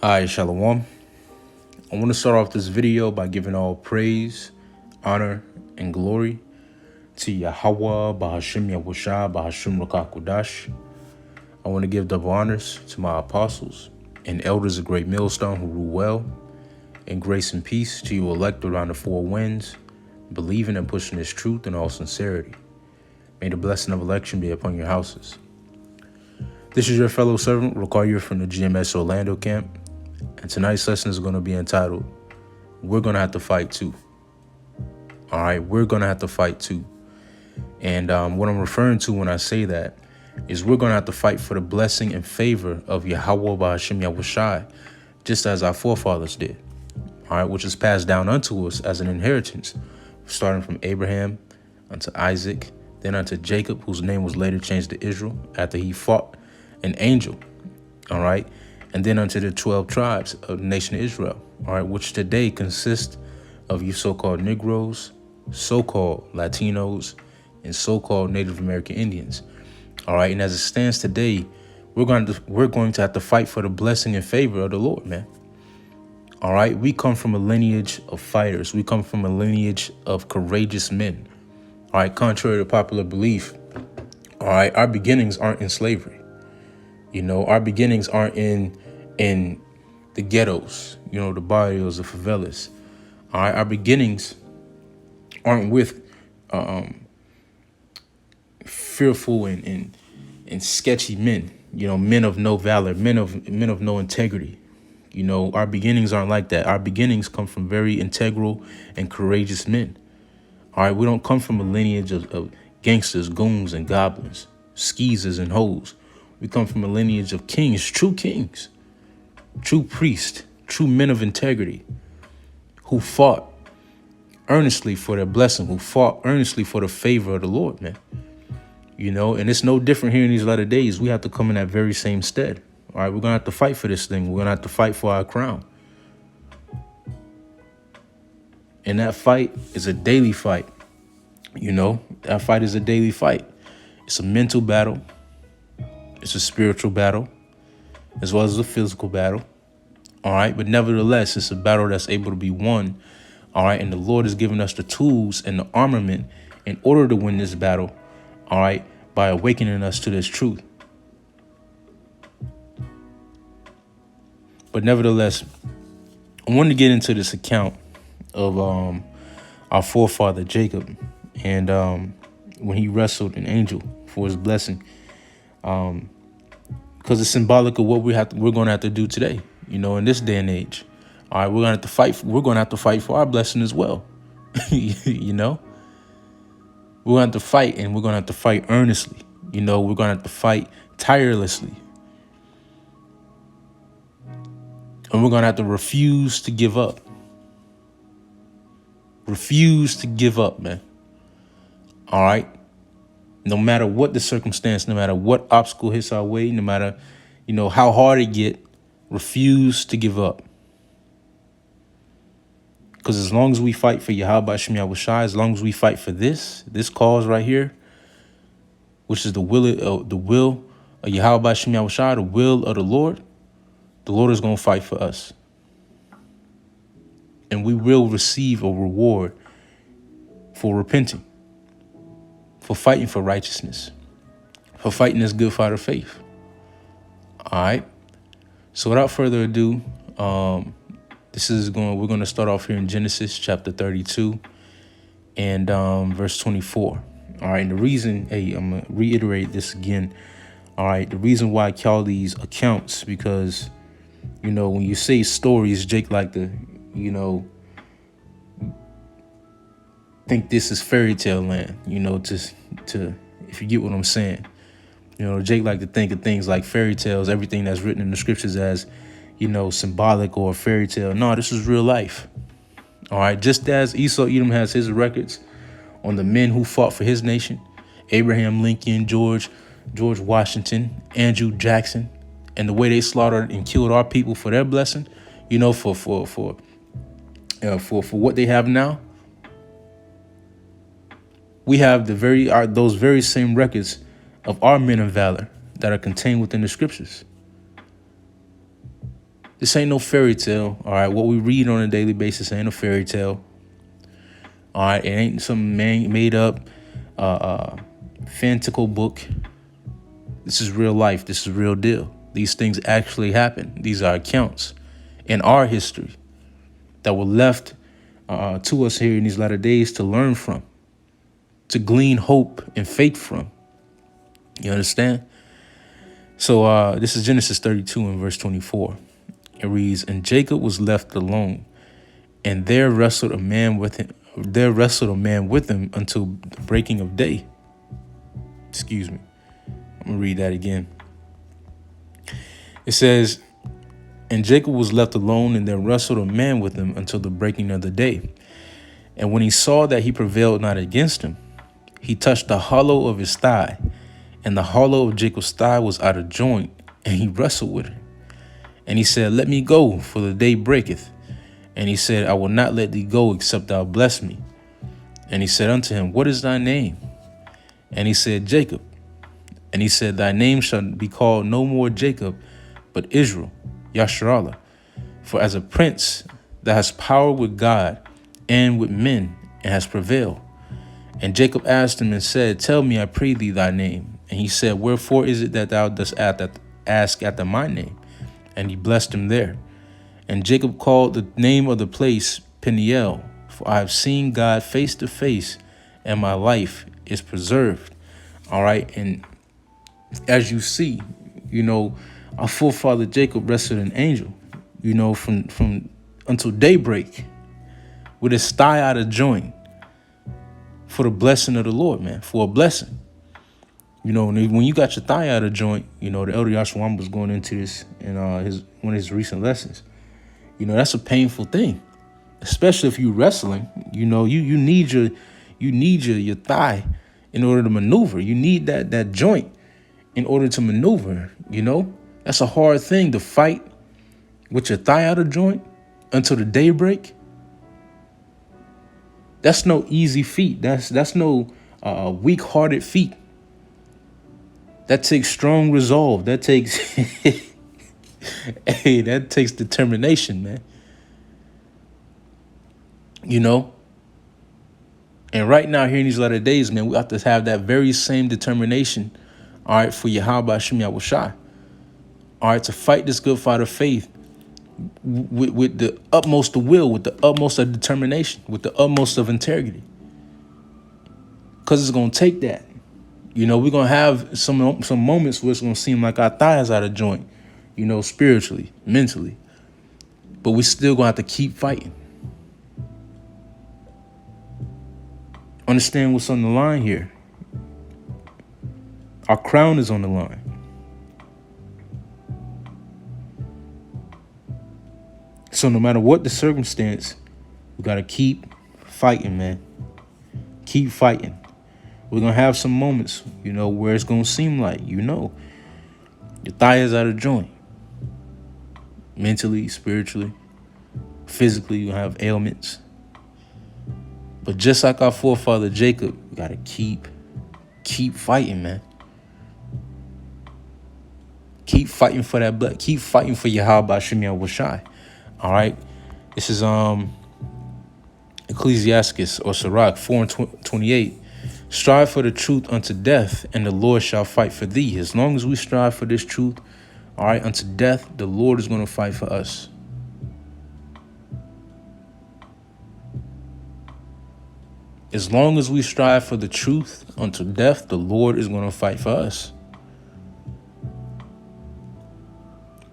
Hi, Shalom. I want to start off this video by giving all praise, honor, and glory to Yahweh, Bahashim Yahushua, Bahashim Rakakudash. I want to give double honors to my apostles and elders of Great Millstone who rule well, and grace and peace to you elect around the four winds, believing and pushing this truth in all sincerity. May the blessing of election be upon your houses. This is your fellow servant, Rakayu from the GMS Orlando camp, and tonight's lesson is going to be entitled, We're Going to Have to Fight Too. All right, we're going to have to fight too. And what I'm referring to when I say that is we're going to have to fight for the blessing and favor of Yahweh Ba'Hashem Yahushai, just as our forefathers did, all right, which is passed down unto us as an inheritance, starting from Abraham unto Isaac, then unto Jacob, whose name was later changed to Israel after he fought an angel, all right, and then unto the 12 tribes of the nation of Israel, all right, which today consist of you so-called Negroes, so-called Latinos, and so-called Native American Indians. All right, and as it stands today, we're going to have to fight for the blessing and favor of the Lord, man. All right, we come from a lineage of fighters. We come from a lineage of courageous men. All right, contrary to popular belief, all right, our beginnings aren't in slavery. You know, our beginnings aren't in the ghettos, you know, the barrios, the favelas. All right, our beginnings aren't with fearful and sketchy men, you know, men of no valor, men of no integrity. You know, our beginnings aren't like that. Our beginnings come from very integral and courageous men. All right, we don't come from a lineage of gangsters, goons, and goblins, skeezers and hoes. We come from a lineage of kings, true priests, true men of integrity, who fought earnestly for their blessing, who fought earnestly for the favor of the Lord, man. You know, and it's no different here in these latter days. We have to come in that very same stead. All right, we're going to have to fight for this thing. We're going to have to fight for our crown. And that fight is a daily fight. You know, that fight is a daily fight. It's a mental battle. It's a spiritual battle, as well as a physical battle. All right, but nevertheless, it's a battle that's able to be won. All right, and the Lord has given us the tools and the armament in order to win this battle. All right, by awakening us to this truth. But nevertheless, I wanted to get into this account of our forefather Jacob, and when he wrestled an angel for his blessing, because it's symbolic of what we're going to have to do today. You know, in this day and age. All right, we're going to have to fight. We're going to have to fight for our blessing as well. You know, we're going to have to fight, and we're going to have to fight earnestly. You know, we're going to have to fight tirelessly. And we're going to have to refuse to give up. Refuse to give up, man. All right. No matter what the circumstance, no matter what obstacle hits our way, no matter, you know, how hard it get, refuse to give up. Because as long as we fight for Yahweh Shem Yahushai, as long as we fight for this cause right here, which is the will of Yahweh Shem Yahushai, the will of the Lord is going to fight for us. And we will receive a reward for repenting, for fighting for righteousness, for fighting this good fight of faith. All right. So without further ado, we're going to start off here in Genesis chapter 32 and verse 24. All right. And the reason, I'm going to reiterate this again. All right. The reason why I call these accounts, because, you know, when you say stories, Jake like to, you know, think this is fairy tale land, you know, to if you get what I'm saying. You know, Jake like to think of things like fairy tales, everything that's written in the scriptures as, you know, symbolic or a fairy tale. No, this is real life. All right. Just as Esau Edom has his records on the men who fought for his nation, Abraham Lincoln, George Washington, Andrew Jackson, and the way they slaughtered and killed our people for their blessing, you know, for what they have now. We have those very same records of our men of valor that are contained within the scriptures. This ain't no fairy tale. All right. What we read on a daily basis ain't a fairy tale. All right. It ain't some made up fantastical book. This is real life. This is real deal. These things actually happen. These are accounts in our history that were left to us here in these latter days to learn from, to glean hope and faith from. You understand? So this is Genesis 32 and verse 24. It reads, "And Jacob was left alone, and there wrestled a man with him. There wrestled a man with him until the breaking of day." Excuse me. I'm gonna read that again. It says, "And Jacob was left alone, and there wrestled a man with him until the breaking of the day. And when he saw that he prevailed not against him, he touched the hollow of his thigh, and the hollow of Jacob's thigh was out of joint, and he wrestled with it. And he said, Let me go, for the day breaketh. And he said, I will not let thee go, except thou bless me. And he said unto him, What is thy name? And he said, Jacob. And he said, Thy name shall be called no more Jacob, but Israel, Yasharallah. For as a prince thou hast power with God and with men, and hast prevailed. And Jacob asked him and said, Tell me, I pray thee, thy name. And he said, Wherefore is it that thou dost ask after my name? And he blessed him there. And Jacob called the name of the place Peniel, for I have seen God face to face, and my life is preserved." All right. And as you see, our forefather Jacob wrestled an angel, from until daybreak, with his thigh out of joint, for the blessing of the Lord, man, for a blessing. When you got your thigh out of joint, the elder Yashawam was going into this in one of his recent lessons. That's a painful thing, especially if you're wrestling. You need your thigh in order to maneuver. You need that joint in order to maneuver. That's a hard thing to fight with your thigh out of joint until the daybreak. That's no easy feat. That's no weak-hearted feat. That takes strong resolve. That takes, that takes determination, man. And right now, here in these latter days, man, we have to have that very same determination, all right, for Yahweh Hashem Yahushai, all right, to fight this good fight of faith with the utmost of will, with the utmost of determination, with the utmost of integrity. Because it's going to take that. We're going to have some moments where it's going to seem like our thighs out of joint, spiritually, mentally. But we still going to have to keep fighting. Understand what's on the line here. Our crown is on the line. So no matter what the circumstance, we got to keep fighting, man. Keep fighting. We're going to have some moments, where it's going to seem like, your thigh is out of joint. Mentally, spiritually, physically, you have ailments. But just like our forefather Jacob, we got to keep fighting, man. Keep fighting for that blood. Keep fighting for Yahweh Hashem Yahushai. All right. This is Ecclesiastes or Sirach 4:28. Strive for the truth unto death, and the Lord shall fight for thee. As long as we strive for this truth, all right, unto death, the Lord is going to fight for us. As long as we strive for the truth unto death, the Lord is going to fight for us.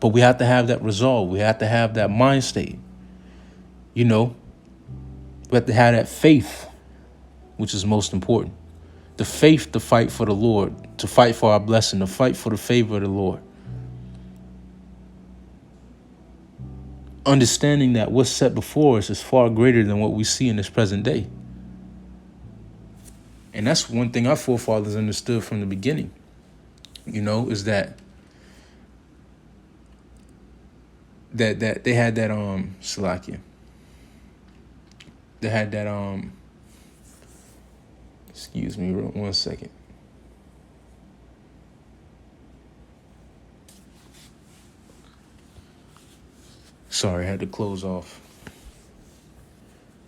But we have to have that resolve. We have to have that mind state. We have to have that faith, which is most important. The faith to fight for the Lord, to fight for our blessing, to fight for the favor of the Lord. Understanding that what's set before us is far greater than what we see in this present day. And that's one thing our forefathers understood from the beginning, is that they had that Salakia. They had that excuse me 1 second. Sorry, I had to close off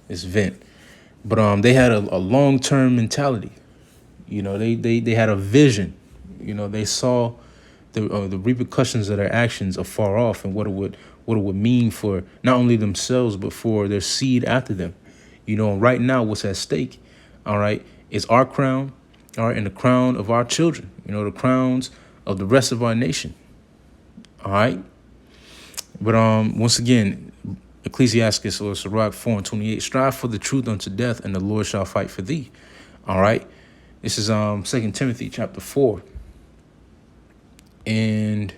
this vent. But they had a long-term mentality. You know, they had a vision. You know, they saw the repercussions of their actions afar off, and what it would mean for not only themselves but for their seed after them. You know, and right now what's at stake, all right, is our crown, all right, and the crown of our children. You know, the crowns of the rest of our nation. All right. But once again, Ecclesiastes or Sirach 4:28, strive for the truth unto death, and the Lord shall fight for thee. All right. This is 2 Timothy chapter 4. And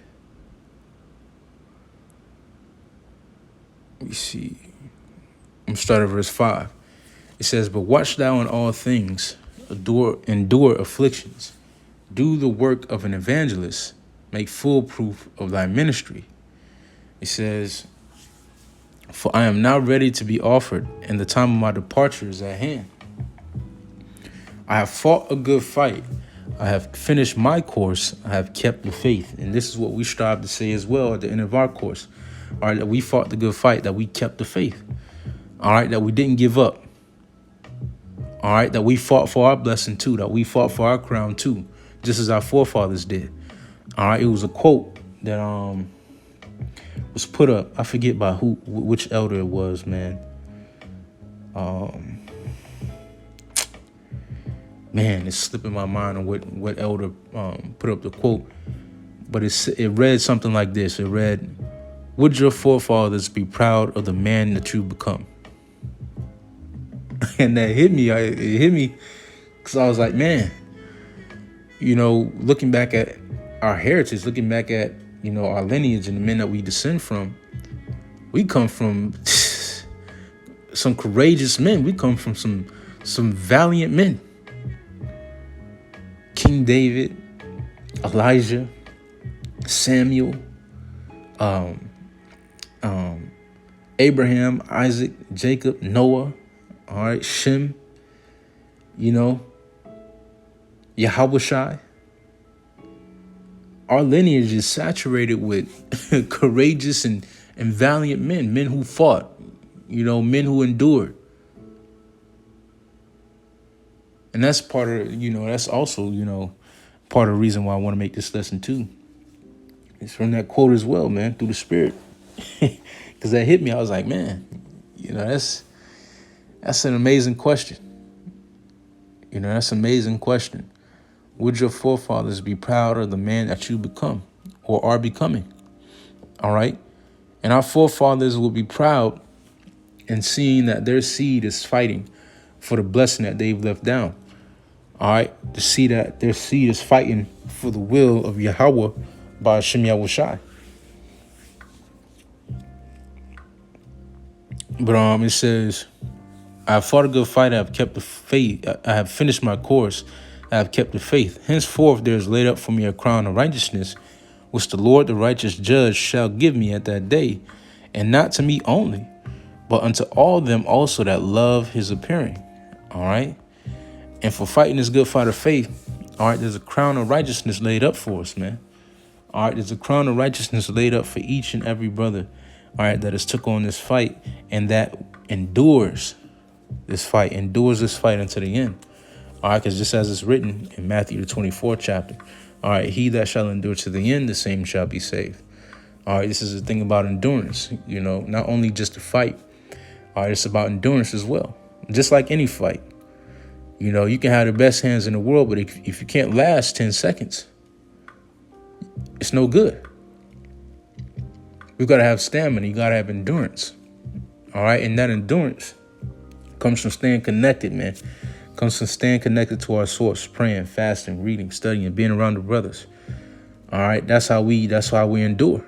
let me see. I'm starting at verse 5. It says, but watch thou in all things, endure afflictions, do the work of an evangelist, make full proof of thy ministry. It says, for I am now ready to be offered, and the time of my departure is at hand. I have fought a good fight. I have finished my course. I have kept the faith. And this is what we strive to say as well at the end of our course. All right, that we fought the good fight, that we kept the faith. All right, that we didn't give up. All right, that we fought for our blessing too, that we fought for our crown too, just as our forefathers did. All right, it was a quote that was put up. I forget by which elder it was, man. Man, it's slipping my mind on what elder put up the quote, but it read something like this. It read, would your forefathers be proud of the man that you become? And that hit me. It hit me because I was like, man, you know, looking back at our heritage, looking back at, you know, our lineage and the men that we descend from, we come from some courageous men. We come from some valiant men. King David, Elijah, Samuel, Abraham, Isaac, Jacob, Noah, all right, Shem, you know, Yahushua. Our lineage is saturated with courageous and valiant men who fought, you know, men who endured. And that's part of, you know, that's also, you know, part of the reason why I want to make this lesson too. It's from that quote as well, man, through the Spirit. Because that hit me. I was like, man, you know, that's an amazing question. You know, that's an amazing question. Would your forefathers be proud of the man that you become or are becoming? All right. And our forefathers will be proud in seeing that their seed is fighting for the blessing that they've left down. All right. To see that their seed is fighting for the will of Yahweh by Hashem Yahushai. But it says, I have fought a good fight. I have kept the faith. I have finished my course. I have kept the faith. Henceforth there is laid up for me a crown of righteousness, which the Lord, the righteous judge, shall give me at that day, and not to me only, but unto all them also that love his appearing. All right. And for fighting this good fight of faith, all right, there's a crown of righteousness laid up for us, man. All right, there's a crown of righteousness laid up for each and every brother, all right, that has took on this fight and that endures this fight unto the end. All right, because just as it's written in Matthew the 24th chapter, all right, he that shall endure to the end, the same shall be saved. All right, this is the thing about endurance, you know, not only just the fight. All right, it's about endurance as well. Just like any fight, you know, you can have the best hands in the world, but if you can't last 10 seconds, it's no good. You got to have stamina. You got to have endurance. All right. And that endurance comes from staying connected, man. Comes from staying connected to our source, praying, fasting, reading, studying, being around the brothers. All right. That's how we endure.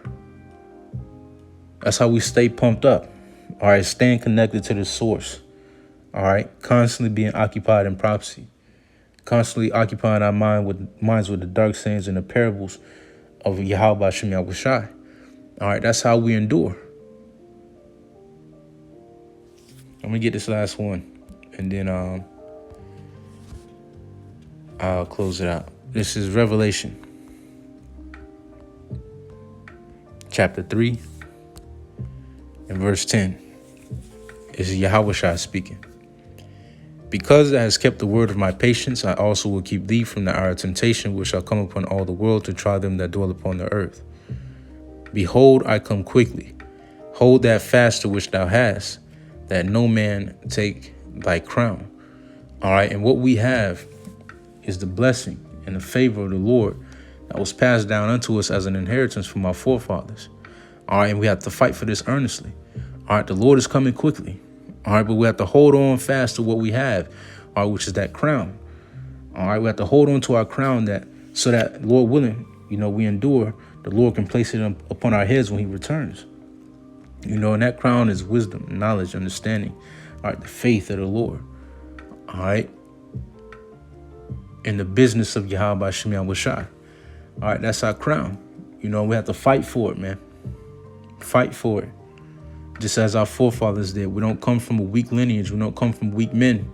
That's how we stay pumped up. All right. Staying connected to the source. All right. Constantly being occupied in prophecy. Constantly occupying our minds with the dark sayings and the parables of Yahweh Shem Yahushai. All right. That's how we endure. I'm going to get this last one, and then I'll close it out. This is Revelation chapter 3, In verse 10, is Yahushua speaking. Because thou hast kept the word of my patience, I also will keep thee from the hour of temptation, which shall come upon all the world to try them that dwell upon the earth. Behold, I come quickly. Hold that fast to which thou hast, that no man take thy crown. All right, and what we have is the blessing and the favor of the Lord that was passed down unto us as an inheritance from our forefathers. All right, and we have to fight for this earnestly. All right, the Lord is coming quickly. All right, but we have to hold on fast to what we have, all right, which is that crown. All right, we have to hold on to our crown so that, Lord willing, we endure, the Lord can place it upon our heads when he returns. And that crown is wisdom, knowledge, understanding, all right, the faith of the Lord. All right, in the business of Yahweh Shem Yahushua. All right, that's our crown. We have to fight for it, man. Fight for it. Just as our forefathers did. We don't come from a weak lineage. We don't come from weak men.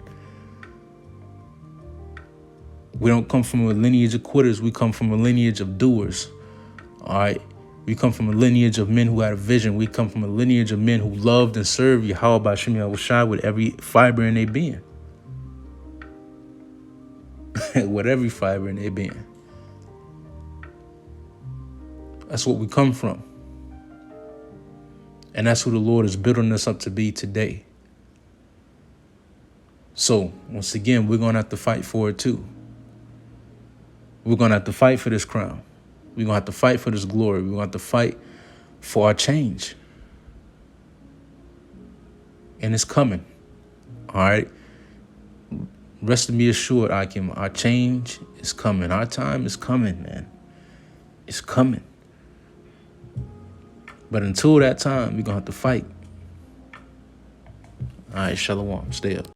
We don't come from a lineage of quitters. We come from a lineage of doers. All right. We come from a lineage of men who had a vision. We come from a lineage of men who loved and served Yahweh B'Shem Yahushua with every fiber in their being. With every fiber in their being. That's what we come from. And that's who the Lord is building us up to be today. So, once again, we're going to have to fight for it too. We're going to have to fight for this crown. We're going to have to fight for this glory. We're going to have to fight for our change. And it's coming. All right? Rest and be assured, Akim, our change is coming. Our time is coming, man. It's coming. But until that time, we're going to have to fight. All right, shalom. Stay up.